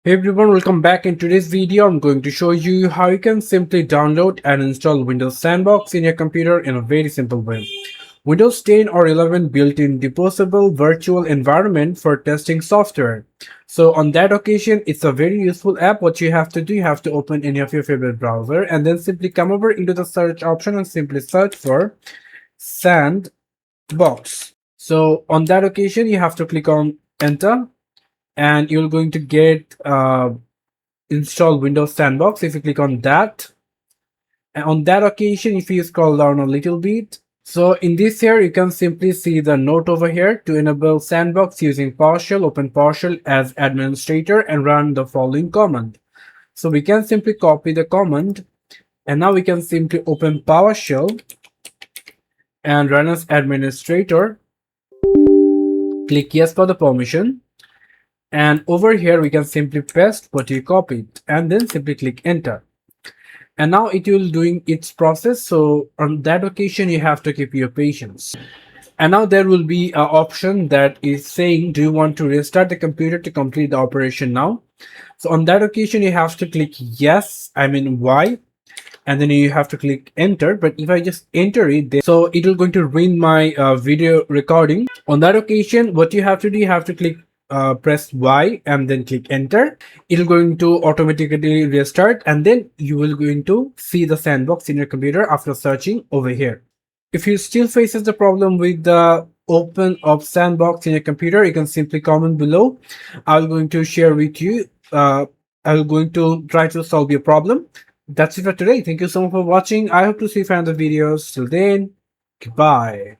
Hey everyone, welcome back. In today's video, I'm going to show you how you can simply download and install Windows Sandbox in your computer in a very simple way. Windows 10 or 11 built in deposable virtual environment for testing software. So on that occasion, it's a very useful app. What you have to do, you have to open any of your favorite browser and then simply come over into the search option and simply search for Sandbox. So on that occasion, you have to click on enter and you're going to get install Windows Sandbox. If you click on that, and on that occasion, if you scroll down a little bit, so in this here, you can simply see the note over here to enable Sandbox using PowerShell, open PowerShell as administrator and run the following command. So we can simply copy the command and now we can simply open PowerShell and run as administrator. Click yes for the permission. And over here, we can simply paste what you copied and then simply click enter. And now it will doing its process. So on that occasion, you have to keep your patience. And now there will be an option that is saying, do you want to restart the computer to complete the operation now? So on that occasion, you have to click yes, Y, and then you have to click enter. But if I just enter it, so it will going to ruin my video recording. On that occasion, what you have to do, you have to click press Y and then click enter. It'll going to automatically restart and then you will going to see the sandbox in your computer after searching over here. If you still faces the problem with the open of sandbox in your computer, you can simply comment below. I'm going to share with you. I'm going to try to solve your problem. That's it for today. Thank you so much for watching. I hope to see you in the videos. Till then, goodbye.